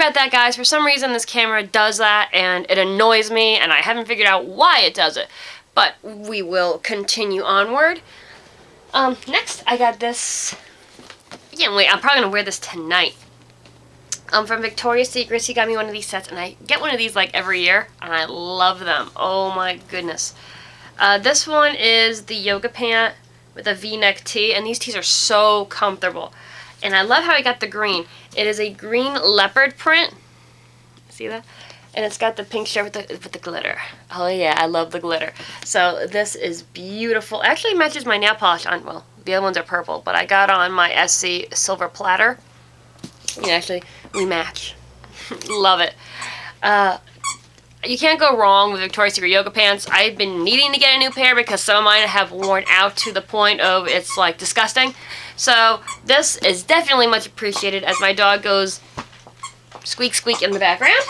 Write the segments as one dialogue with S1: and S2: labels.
S1: about that, guys. For some reason, this camera does that, and it annoys me, and I haven't figured out why it does it. But we will continue onward. Next, I got this. Yeah, wait, I'm probably going to wear this tonight. From Victoria's Secrets, he got me one of these sets, and I get one of these, like, every year, and I love them. Oh, my goodness. This one is the yoga pant with a V-neck tee, and these tees are so comfortable. And I love how I got the green. It is a green leopard print. See that? And it's got the pink shirt with the glitter. Oh yeah, I love the glitter. So this is beautiful. It actually matches my nail polish on, well, the other ones are purple, but I got on my Dessi silver platter. Yeah, actually, we match. Love it. You can't go wrong with Victoria's Secret yoga pants. I've been needing to get a new pair because some of mine have worn out to the point of it's like disgusting. So this is definitely much appreciated as my dog goes squeak squeak in the background.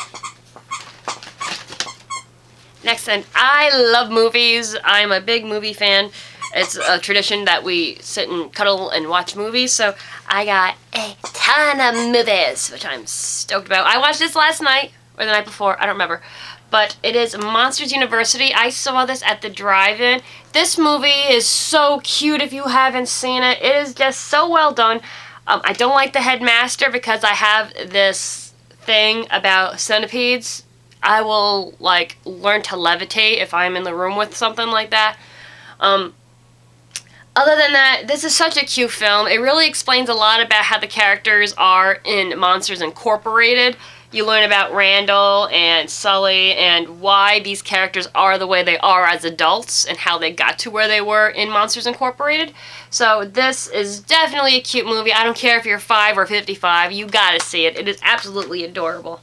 S1: Next, and I love movies. I'm a big movie fan. It's a tradition that we sit and cuddle and watch movies, so I got a ton of movies, which I'm stoked about. I watched this last night, or the night before, I don't remember. But it is Monsters University. I saw this at the drive-in. This movie is so cute if you haven't seen it. It is just so well done. I don't like the headmaster because I have this thing about centipedes. I will, like, learn to levitate if I'm in the room with something like that. Other than that, this is such a cute film. It really explains a lot about how the characters are in Monsters Incorporated. You learn about Randall and Sully and why these characters are the way they are as adults and how they got to where they were in Monsters Incorporated. So this is definitely a cute movie. I don't care if you're 5 or 55. You gotta see it. It is absolutely adorable.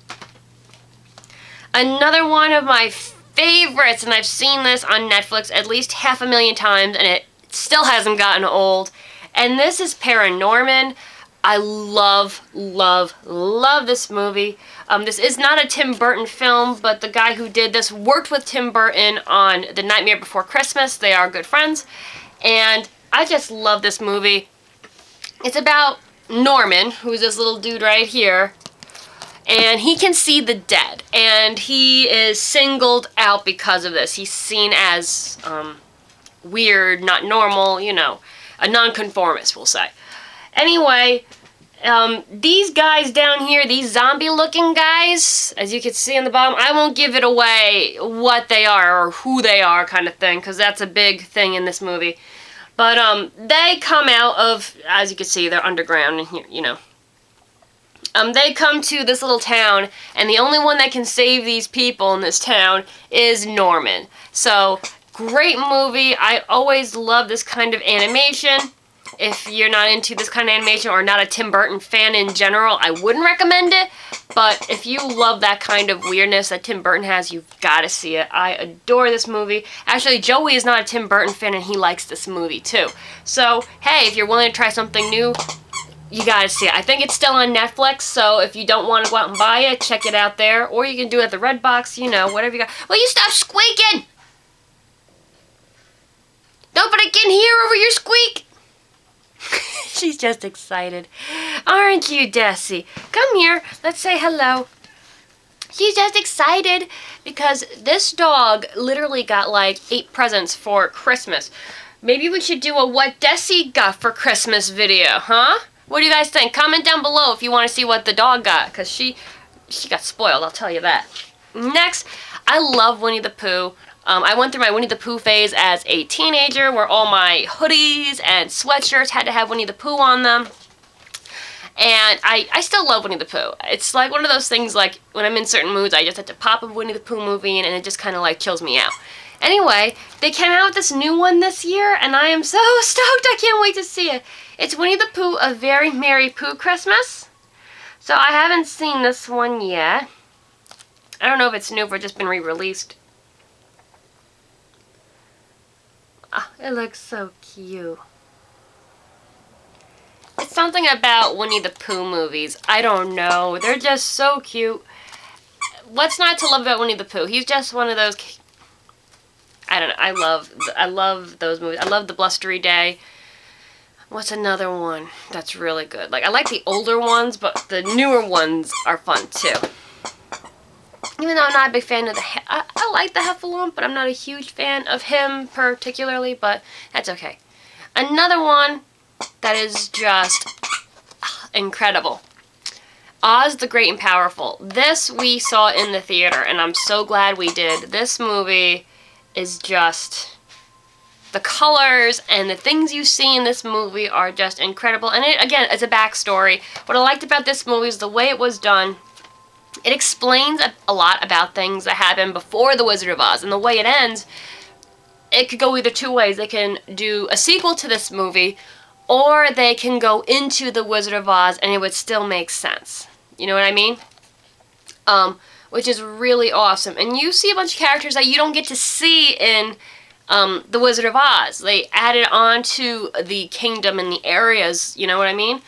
S1: Another one of my favorites, and I've seen this on Netflix at least 500,000 times, and it still hasn't gotten old. And this is ParaNorman. I love, love, love this movie. This is not a Tim Burton film, but the guy who did this worked with Tim Burton on The Nightmare Before Christmas. They are good friends. And I just love this movie. It's about Norman, who's this little dude right here. And he can see the dead. And he is singled out because of this. He's seen as weird, not normal, you know, a nonconformist, we'll say. Anyway, these guys down here, these zombie-looking guys, as you can see on the bottom, I won't give it away what they are or who they are kind of thing, because that's a big thing in this movie. But they come out of, as you can see, they're underground, and here, you know. They come to this little town, and the only one that can save these people in this town is Norman. So, great movie. I always love this kind of animation. If you're not into this kind of animation or not a Tim Burton fan in general, I wouldn't recommend it. But if you love that kind of weirdness that Tim Burton has, you've got to see it. I adore this movie. Actually, Joey is not a Tim Burton fan, and he likes this movie too. So, hey, if you're willing to try something new, you got to see it. I think it's still on Netflix, so if you don't want to go out and buy it, check it out there. Or you can do it at the Redbox, you know, whatever you got. Will you stop squeaking? Nobody can hear over your squeak. She's just excited. Aren't you, Dessi? Come here. Let's say hello. She's just excited because this dog literally got like 8 presents for Christmas. Maybe we should do a what Dessi got for Christmas video, huh? What do you guys think? Comment down below if you want to see what the dog got, because she got spoiled, I'll tell you that. Next, I love Winnie the Pooh. I went through my Winnie the Pooh phase as a teenager where all my hoodies and sweatshirts had to have Winnie the Pooh on them. And I still love Winnie the Pooh. It's like one of those things, like when I'm in certain moods, I just have to pop a Winnie the Pooh movie and it just kind of like chills me out. Anyway, they came out with this new one this year and I am so stoked. I can't wait to see it. It's Winnie the Pooh, A Very Merry Pooh Christmas. So I haven't seen this one yet. I don't know if it's new or just been re-released. Oh, it looks so cute. It's something about Winnie the Pooh movies. I don't know. They're just so cute. What's not to love about Winnie the Pooh? He's just one of those... I don't know. I love those movies. I love The Blustery Day. What's another one that's really good? Like, I like the older ones, but the newer ones are fun too. Even though I'm not a big fan of I like the Heffalump, but I'm not a huge fan of him particularly, but that's okay. Another one that is just incredible. Oz the Great and Powerful. This we saw in the theater, and I'm so glad we did. This movie is just... the colors and the things you see in this movie are just incredible. And it, again, it's a backstory. What I liked about this movie is the way it was done. It explains a lot about things that happened before The Wizard of Oz. And the way it ends, it could go either two ways. They can do a sequel to this movie, or they can go into The Wizard of Oz and it would still make sense. You know what I mean? Which is really awesome. And you see a bunch of characters that you don't get to see in The Wizard of Oz. They added on to the kingdom and the areas, you know what I mean?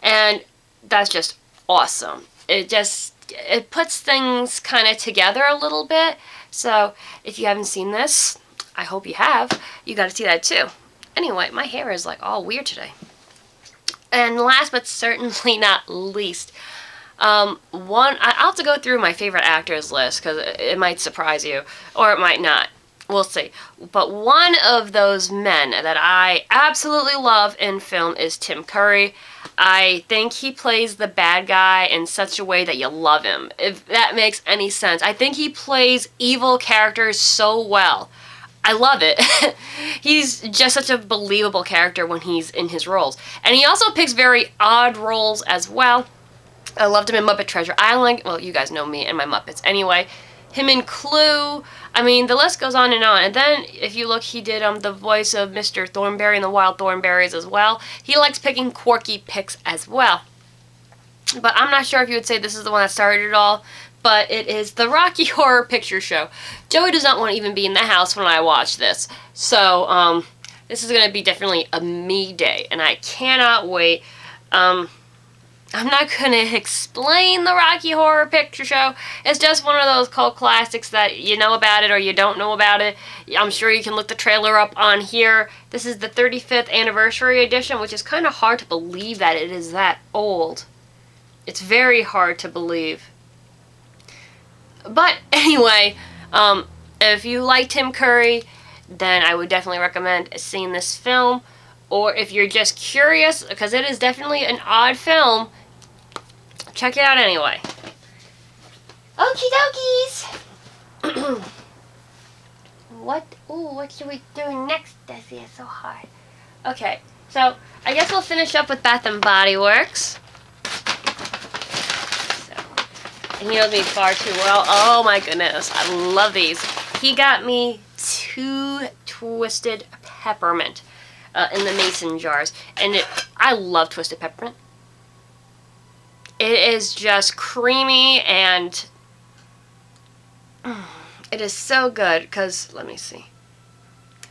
S1: And that's just awesome. It puts things kind of together a little bit. So if you haven't seen this, I hope you have. You got to see that too. Anyway, my hair is like all weird today. And last but certainly not least, I'll have to go through my favorite actors list because it might surprise you, or it might not. We'll see. But one of those men that I absolutely love in film is Tim Curry. I think he plays the bad guy in such a way that you love him, if that makes any sense. I think he plays evil characters so well. I love it. He's just such a believable character when he's in his roles. And he also picks very odd roles as well. I loved him in Muppet Treasure Island. Well, you guys know me and my Muppets. Anyway, him in Clue. I mean, the list goes on. And then, if you look, he did the voice of Mr. Thornberry in the Wild Thornberrys as well. He likes picking quirky picks as well. But I'm not sure if you would say this is the one that started it all. But it is the Rocky Horror Picture Show. Joey does not want to even be in the house when I watch this. So, this is going to be definitely a me day. And I cannot wait. I'm not going to explain the Rocky Horror Picture Show. It's just one of those cult classics that you know about it or you don't know about it. I'm sure you can look the trailer up on here. This is the 35th anniversary edition, which is kind of hard to believe that it is that old. It's very hard to believe. But anyway, if you like Tim Curry, then I would definitely recommend seeing this film. Or if you're just curious, because it is definitely an odd film, check it out anyway. Okie dokies! What should we do next, Dessi? It's so hard. Okay, so I guess we'll finish up with Bath & Body Works. And he knows me far too well. Oh my goodness, I love these. He got me 2 Twisted Peppermint in the mason jars. And I love Twisted Peppermint. It is just creamy and it is so good because, let me see.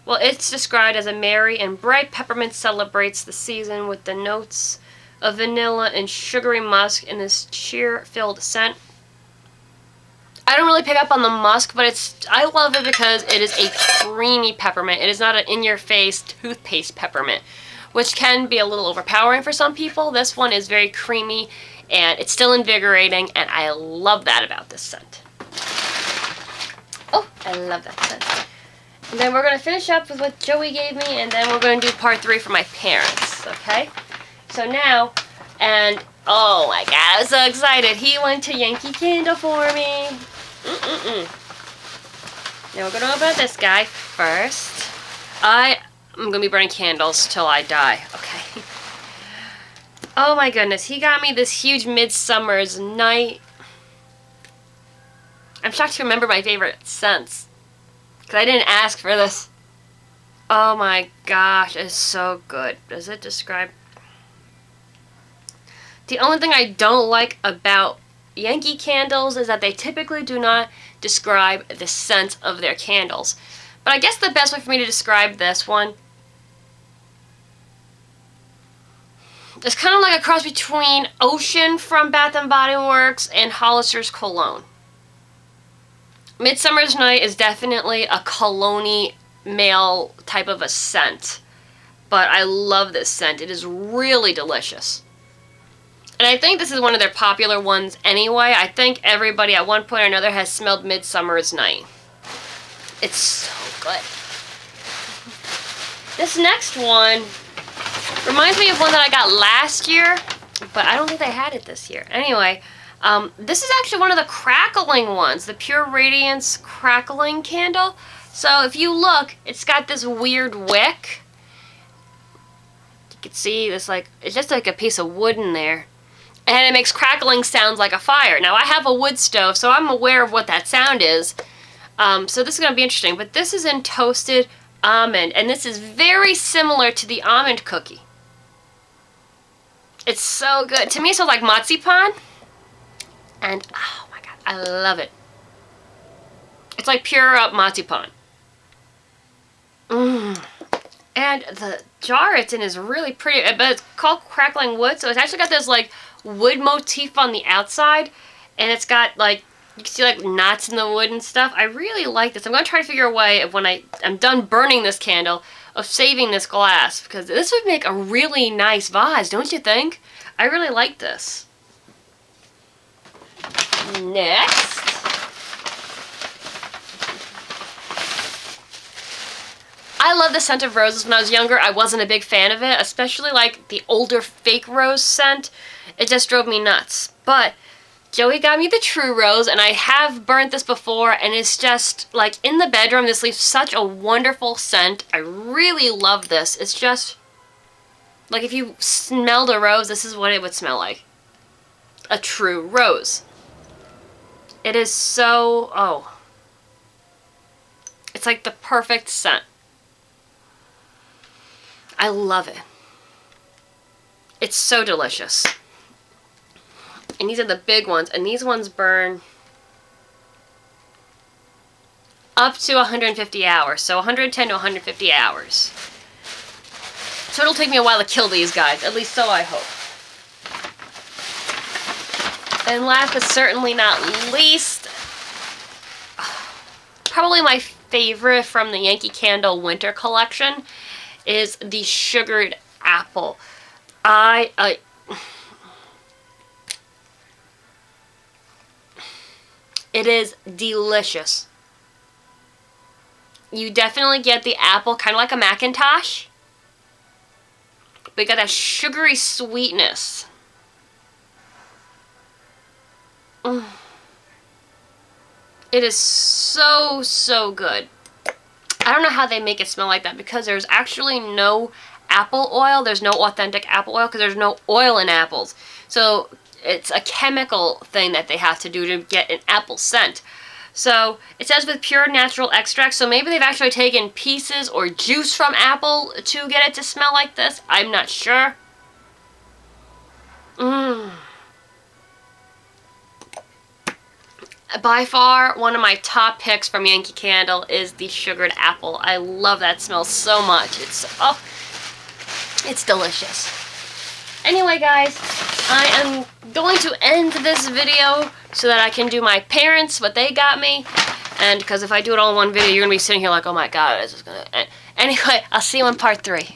S1: Well, it's described as a merry and bright peppermint celebrates the season with the notes of vanilla and sugary musk in this cheer-filled scent. I don't really pick up on the musk, but I love it because it is a creamy peppermint. It is not an in-your-face toothpaste peppermint, which can be a little overpowering for some people. This one is very creamy, and it's still invigorating, and I love that about this scent. Oh, I love that scent. And then we're going to finish up with what Joey gave me, and then we're going to do part 3 for my parents, okay? So now, and oh my god, I'm so excited. He went to Yankee Candle for me. Now we're going to open up this guy first. I'm going to be burning candles till I die, okay? Oh my goodness, he got me this huge Midsummers Night. I'm shocked to remember my favorite scents, because I didn't ask for this. Oh my gosh, it's so good. Does it describe... The only thing I don't like about Yankee candles is that they typically do not describe the scent of their candles. But I guess the best way for me to describe this one is kind of like a cross between Ocean from Bath & Body Works and Hollister's Cologne. Midsummer's Night is definitely a cologne-y male type of a scent. but I love this scent. It is really delicious. And I think this is one of their popular ones anyway. I think everybody at one point or another has smelled Midsummers Night. It's so good. This next one reminds me of one that I got last year, but I don't think they had it this year. Anyway, this is actually one of the crackling ones, the Pure Radiance crackling candle. So if you look, it's got this weird wick. You can see this, like, it's just like a piece of wood in there. And it makes crackling sounds like a fire. Now, I have a wood stove, so I'm aware of what that sound is. So this is going to be interesting. But this is in toasted almond, and this is very similar to the almond cookie. It's so good. To me, it smells like marzipan. And, oh my god, I love it. It's like pure up marzipan. And the jar it's in is really pretty, but it's called crackling wood, so it's actually got this, like, wood motif on the outside, and it's got, like, you can see, like, knots in the wood and stuff. I really like this. I'm going to try to figure a way of when I'm done burning this candle, of saving this glass, because this would make a really nice vase, don't you think? I really like this. Next, I love the scent of roses. When I was younger, I wasn't a big fan of it, especially like the older fake rose scent. It just drove me nuts. But Joey got me the true rose, and I have burnt this before, and it's just, like, in the bedroom, this leaves such a wonderful scent. I really love this. It's just, like, if you smelled a rose, this is what it would smell like. A true rose. It is so, oh. It's like the perfect scent. I love it. It's so delicious. And these are the big ones, and these ones burn up to 150 hours, so 110 to 150 hours. So it'll take me a while to kill these guys, at least so I hope. And last but certainly not least, probably my favorite from the Yankee Candle Winter Collection is the sugared apple. It is delicious. You definitely get the apple, kind of like a Macintosh. But you got that sugary sweetness. It is so, so good. I don't know how they make it smell like that, because there's actually no apple oil. There's no authentic apple oil because there's no oil in apples. So it's a chemical thing that they have to do to get an apple scent. So it says with pure natural extract, so maybe they've actually taken pieces or juice from apple to get it to smell like this. I'm not sure. By far, one of my top picks from Yankee Candle is the sugared apple. I love that smell so much. It's delicious. Anyway, guys, I am going to end this video so that I can do my parents, what they got me. And because if I do it all in one video, you're going to be sitting here like, oh my god, this is going to end. Anyway, I'll see you in part 3.